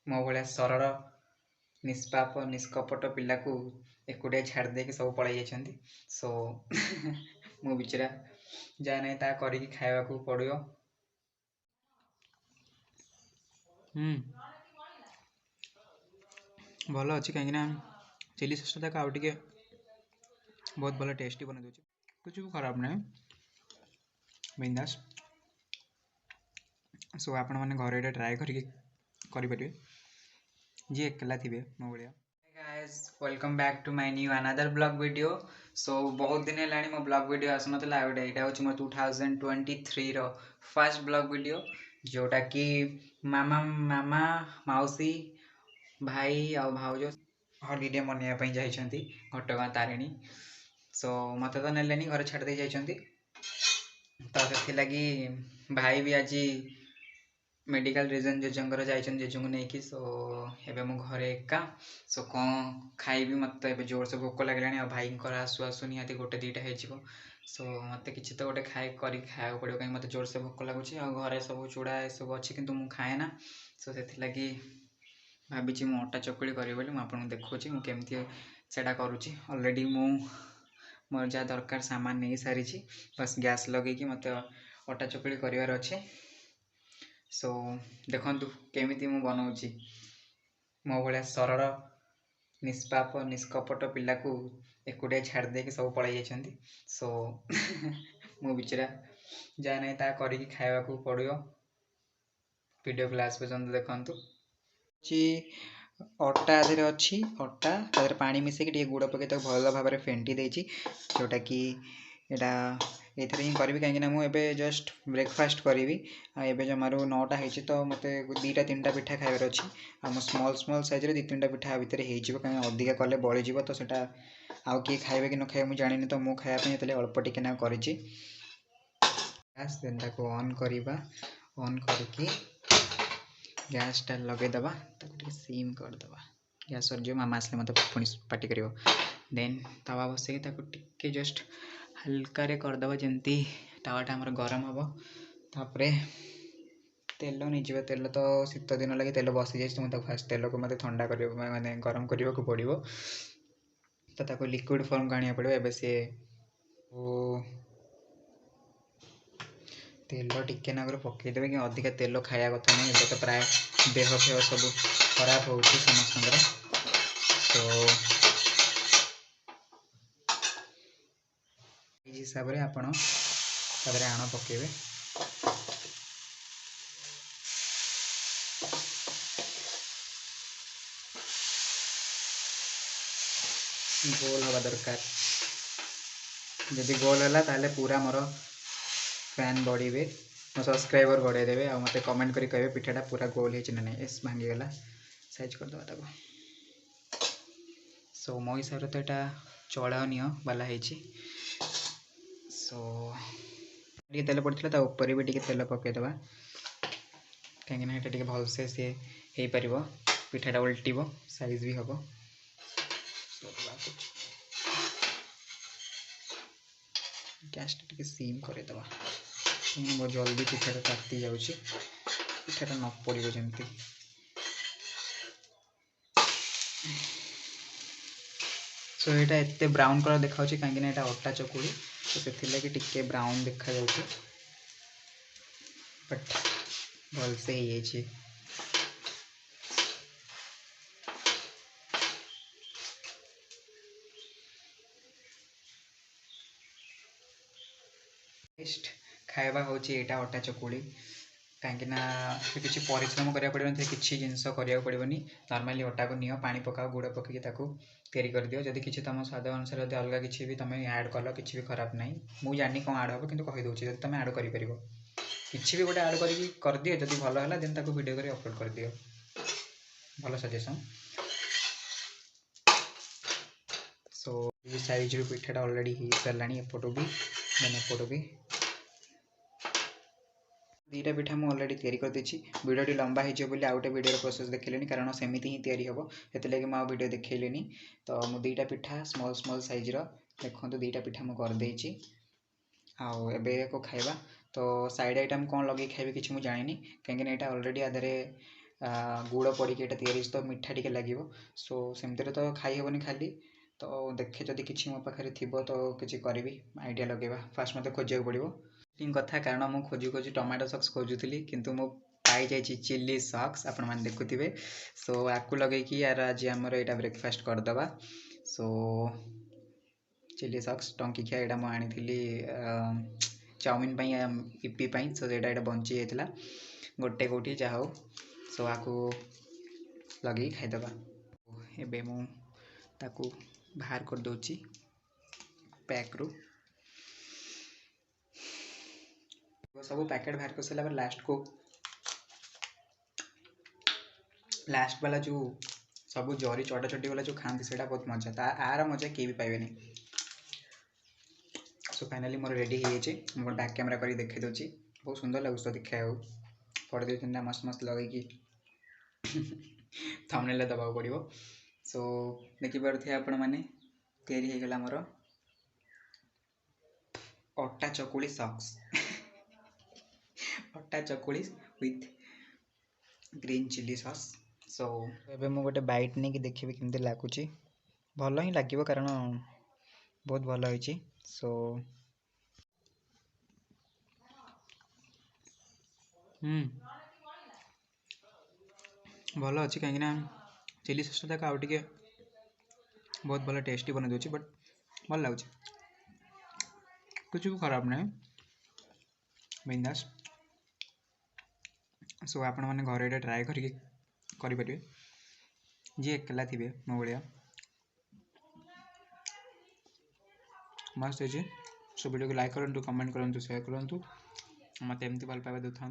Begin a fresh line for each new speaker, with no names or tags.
ମୋ ଭଳିଆ ସରଳ ନିଷ୍ପାପ ନିଷ୍କପଟ ପିଲାକୁ ଏକୁଟିଆ ଛାଡ଼ି ଦେଇକି ସବୁ ପଳେଇ ଯାଇଛନ୍ତି। ସୋ ମୁଁ ବିଚରା ଯାହା ନାହିଁ ତାହା କରିକି ଖାଇବାକୁ ପଡ଼ିବ। ଭଲ ଅଛି କାହିଁକିନା ଚିଲି ସସ୍ଟା ତାକୁ ଆଉ ଟିକେ ବହୁତ ଭଲ ଟେଷ୍ଟି ବନେଇ ଦେଉଛି। କିଛି ବି ଖରାପ ନାହିଁ, ବିନ୍ଦାସ୍। ସୋ ଆପଣମାନେ ଘରେ ଏଇଟା ଟ୍ରାଏ କରିକି କରିପାରିବେ ଯିଏ ଏକଲା ଥିବେ ମୋ ଭଳିଆ। Guys, welcome back to my new another blog video. So ବହୁତ ଦିନ ହେଲାଣି ମୋ ବ୍ଲଗ୍ ଭିଡ଼ିଓ ଆସୁନଥିଲା। ଆଉ ଏଇଟା ହେଉଛି ମୋ 2023ର ଫାର୍ଷ୍ଟ ବ୍ଲଗ୍ ଭିଡ଼ିଓ, ଯେଉଁଟାକି ମାମା ମାଉସୀ ଭାଇ ଆଉ ଭାଉଜ ହଲିଡେ ମନେଇବା ପାଇଁ ଯାଇଛନ୍ତି ଘଟଗାଁ ତାରିଣୀ। ସୋ ମୋତେ ତ ନେଲେନି, ଘରେ ଛାଡ଼ି ଦେଇ ଯାଇଛନ୍ତି। ତ ସେଥିଲାଗି ଭାଇ ବି ଆଜି ମେଡ଼ିକାଲ ରିଜନ୍ ଜେଜେଙ୍କର ଯାଇଛନ୍ତି ଜେଜେଙ୍କୁ ନେଇକି। ସୋ ଏବେ ମୁଁ ଘରେ ଏକା। ସୋ କ'ଣ ଖାଇବି, ମୋତେ ଏବେ ଜୋରସେ ଭୋକ ଲାଗିଲାଣି। ଆଉ ଭାଇଙ୍କର ଆସୁ ଆସୁ ନିହାତି 1-2ଟା ହେଇଯିବ। ସୋ ମୋତେ କିଛି ତ ଗୋଟେ କରିକି ଖାଇବାକୁ ପଡ଼ିବ, କାହିଁକି ମୋତେ ଜୋରସେ ଭୋକ ଲାଗୁଛି। ଆଉ ଘରେ ସବୁ ଚୁଡ଼ା ଏସବୁ ଅଛି କିନ୍ତୁ ମୁଁ ଖାଏ ନା। ସୋ ସେଥିଲାଗି ଭାବିଛି ମୁଁ ଅଟା ଚକୁଳି କରିବି ବୋଲି। ମୁଁ ଆପଣଙ୍କୁ ଦେଖାଉଛି ମୁଁ କେମିତି ସେଇଟା କରୁଛି। ଅଲରେଡ଼ି ମୁଁ ମୋର ଯାହା ଦରକାର ସାମାନ ନେଇ ସାରିଛି, ବାସ୍ ଗ୍ୟାସ୍ ଲଗେଇକି ମୋତେ ଅଟା ଚକୁଳି କରିବାର ଅଛି। ସୋ ଦେଖନ୍ତୁ କେମିତି ମୁଁ ବନଉଛି। ମୋ ଭଳିଆ ସରଳ ନିଷ୍ପାପ ନିଷ୍କପଟ ପିଲାକୁ ଏକୁଟିଆ ଛାଡ଼ି ଦେଇକି ସବୁ ପଳେଇ ଯାଇଛନ୍ତି। ସୋ ମୁଁ ବିଚରା ଯାହା ନାହିଁ ତାହା କରିକି ଖାଇବାକୁ ପଡ଼ିବ। ଭିଡ଼ିଓକୁ ଲାଷ୍ଟ ପର୍ଯ୍ୟନ୍ତ ଦେଖନ୍ତୁ। ଅଟା ଦେହରେ ଅଛି, ଅଟା ତା ଦେହରେ ପାଣି ମିଶାଇକି ଟିକେ ଗୁଡ଼ ପକାଇ ତାକୁ ଭଲ ଭାବରେ ଫେଣ୍ଟି ଦେଇଛି, ଯେଉଁଟାକି ଏଇଟା ଏଇଥିରେ ହିଁ କରିବି କାହିଁକିନା ମୁଁ ଏବେ ଜଷ୍ଟ ବ୍ରେକଫାଷ୍ଟ କରିବି। ଆଉ ଏବେ ଜମାରୁ 9ଟା ହେଇଛି, ତ ମୋତେ 2-3ଟା ପିଠା ଖାଇବାର ଅଛି। ଆଉ ମୋ ସ୍ମଲ୍ ସାଇଜ୍ରେ 2-3ଟା ପିଠା ଭିତରେ ହେଇଯିବ, କାହିଁକିନା ଅଧିକା କଲେ ବଳିଯିବ। ତ ସେଇଟା ଆଉ କିଏ ଖାଇବେ କି ନ ଖାଇବେ ମୁଁ ଜାଣିନି, ତ ମୁଁ ଖାଇବା ପାଇଁ ଯେତେବେଳେ ଅଳ୍ପ ଟିକେ ନା କରିଛି। ଗ୍ୟାସ୍ ଦେନ୍ ତାକୁ ଅନ୍ କରିବା, ଅନ୍ କରିକି ଗ୍ୟାସ୍ଟା ଲଗାଇଦେବା, ତାକୁ ଟିକେ ସିମ୍ କରିଦେବା। ଗ୍ୟାସ୍ ସରିଯିବ, ମାମା ଆସିଲେ ମୋତେ ପୁଣି ପାଟି କରିବ। ଦେନ୍ ତାୱା ବସେଇକି ତାକୁ ଟିକେ ଜଷ୍ଟ ହାଲକାରେ କରିଦେବା, ଯେମିତି ତାୱାଟା ଆମର ଗରମ ହେବ। ତାପରେ ତେଲ ନେଇଯିବା। ତେଲ ତ ଶୀତ ଦିନ ଲାଗି ତେଲ ବସିଯାଇଛି, ତ ମୁଁ ତାକୁ ଫାଷ୍ଟ ତେଲକୁ ମୋତେ ଥଣ୍ଡା କରିବା ମାନେ ଗରମ କରିବାକୁ ପଡ଼ିବ। ତ ତାକୁ ଲିକ୍ୱିଡ଼ ଫର୍ମକୁ ଆଣିବାକୁ ପଡ଼ିବ। ଏବେ ସିଏ ତେଲ ଟିକେ ନାଗରୁ ପକାଇଦେବେ, କି ଅଧିକା ତେଲ ଖାଇବା କଥା ନାହିଁ। ଏବେ ତ ପ୍ରାୟ ଦେହ ଫେହ ସବୁ ଖରାପ ହେଉଛି ସମସ୍ତଙ୍କର। ତ ଏଇ ହିସାବରେ ଆପଣ ତା ଦେହରେ ଆଣ ପକାଇବେ। ଗୋଲ ହେବା ଦରକାର। ଯଦି ଗୋଲ ହେଲା ତାହେଲେ ପୁରା ମୋର ଫ୍ୟାନ୍ ବଢ଼ିବେ, ମୋ ସବସ୍କ୍ରାଇବର୍ ବଢ଼େଇ ଦେବେ। ଆଉ ମୋତେ କମେଣ୍ଟ କରି କହିବେ ପିଠାଟା ପୁରା ଗୋଲ ହେଇଛି ନା ନାହିଁ। ଏସ୍, ଭାଙ୍ଗିଗଲା, ସାଇଜ୍ କରିଦେବା ତାକୁ। ସୋ ମୋ ହିସାବରେ ତ ଏଇଟା ଚଳନୀୟ ବାଲା ହେଇଛି। ସୋ ଟିକେ ତେଲ ପଡ଼ିଥିଲା, ତା ଉପରେ ବି ଟିକେ ତେଲ ପକାଇଦେବା, କାହିଁକିନା ଏଇଟା ଟିକେ ଭଲସେ ସିଏ ହେଇପାରିବ। ପିଠାଟା ଓଲଟିବ, ସାଇଜ୍ ବି ହେବ। ଗ୍ୟାସ୍ଟା ଟିକେ ସିମ୍ କରିଦେବା, କାହିଁକିନା ବହୁତ ଜଲ୍ଦି ପିଠାଟା ତାତି ଯାଉଛି, ପିଠାଟା ନ ପଡ଼ିବ ଯେମିତି। ସୋ ଏଇଟା ଏତେ ବ୍ରାଉନ୍ କଲର୍ ଦେଖାଯାଉଛି କାହିଁକିନା ଏଇଟା ଅଟା ଚକୁଳି, ତ ସେଥିଲାଗି ଟିକେ ବ୍ରାଉନ୍ ଦେଖାଯାଉଛି, ବଟ୍ ଭଲସେ ହେଇଯାଇଛି। ବେଷ୍ଟ ଖାଇବା ହେଉଛି ଏଇଟା ଅଟା ଚକୁଳି, କାହିଁକିନା କିଛି ପରିଶ୍ରମ କରିବାକୁ ପଡ଼ିବନି, କିଛି ଜିନିଷ କରିବାକୁ ପଡ଼ିବନି। ନର୍ମାଲି ଅଟାକୁ ନିଅ, ପାଣି ପକାଅ, ଗୁଡ଼ ପକାଇକି ତାକୁ ତିଆରି କରିଦିଅ। ଯଦି କିଛି ତୁମ ସ୍ୱାଦ ଅନୁସାରେ ଯଦି ଅଲଗା କିଛି ବି ତୁମେ ଆଡ଼୍ କଲ, କିଛି ବି ଖରାପ ନାହିଁ। ମୁଁ ଜାଣିନି କ'ଣ ଆଡ଼୍ ହେବ, କିନ୍ତୁ କହିଦେଉଛି ଯଦି ତୁମେ ଆଡ଼୍ କରିପାରିବ, କିଛି ବି ଗୋଟେ ଆଡ଼୍ କରିକି କରିଦିଅ। ଯଦି ଭଲ ହେଲା ଦେନ୍ ତାକୁ ଭିଡ଼ିଓ କରି ଅପଲୋଡ଼ କରିଦିଅ। ଭଲ ସଜେସନ୍। ସୋ ଏଇ ସାଇଜ୍ରୁ ପିଠାଟା ଅଲରେଡ଼ି ହେଇସାରିଲାଣି, ଏପଟୁ ବି ଦେନ୍ ଏପଟୁ ବି। 2ଟା ପିଠା ମୁଁ ଅଲରେଡ଼ି ତିଆରି କରିଦେଇଛି। ଭିଡ଼ିଓଟି ଲମ୍ବା ହେଇଯିବ ବୋଲି ଆଉ ଗୋଟେ ଭିଡ଼ିଓର ପ୍ରୋସେସ୍ ଦେଖେଇଲିନି, କାରଣ ସେମିତି ହିଁ ତିଆରି ହେବ, ସେଥିଲାଗି ମୁଁ ଆଉ ଭିଡ଼ିଓ ଦେଖେଇଲିନି। ତ ମୁଁ 2ଟା ପିଠା ସ୍ମଲ୍ ସାଇଜ୍ର ଦେଖନ୍ତୁ 2ଟା ପିଠା ମୁଁ କରିଦେଇଛି। ଆଉ ଏବେ ୟାକୁ ଖାଇବା। ତ ସାଇଡ଼୍ ଆଇଟମ୍ କ'ଣ ଲଗେଇ ଖାଇବି କିଛି ମୁଁ ଜାଣିନି, କାହିଁକିନା ଏଇଟା ଅଲରେଡ଼ି ଆ ଦେହରେ गुड़ पड़ी या तो मीठा टी लगे सो सेमती तो खाई हेनी खाली तो देखे जदि किसी मो पाखे थी तो किसी करी आइडिया लगेगा फास्ट मत खोजा पड़ो कथा कारण मुझे खोजी खोजी टमाटो सॉक्स खोजुली किंतु मो पाई जाइए चिली सॉक्स आपण मैंने देखुवे सो आपको लगे यार आज आमर यहाँ ब्रेकफास्ट करदे सो चिली सॉक्स टंकिखिया यहाँ मुझे चाउमिन इपी सो ये बंची जाता गोटे कौटी जहाँ हो सो आपको लगे खाईदे एबे मु ताकू बाहर कर दूची पैक रू सब पैकेट बाहर कर सारा लास्ट वाला जो सब जरी चटा चटी वाला जो खाती से बहुत मजा आर मजा किए भी पाइबे सो फाइनाली मोर रेडी हो मोर बैक कैमरा कर देखे दूसरी बहुत सुंदर लगुच तो देखा फोटो दे मस्त मस्त लगे थंबनेल दबा पड़ो सो देखिपे आपण मैंने तैयारी मोर अटा चकुली सॉक्स अटा चकुली विथ ग्रीन चिली सॉस सो एबे मु गोटे बाइट नहीं कि देखिए केमती लगुच भल ही लगे कारण बहुत भल होइछि सो भल अच्छी कहीं चिली सॉस तक आउ टे बहुत भल टेस्टी बना दूसरी बट भल लगुच कुछ भी खराब नहीं बिंदास सो आपण मैंने घर ये ट्राए करें जी एकला थे मो भाया मस्त है सो वीडियो को लाइक करूँ कमेंट करूँ शेयर करूँ मत एमती भल पाइबा देता।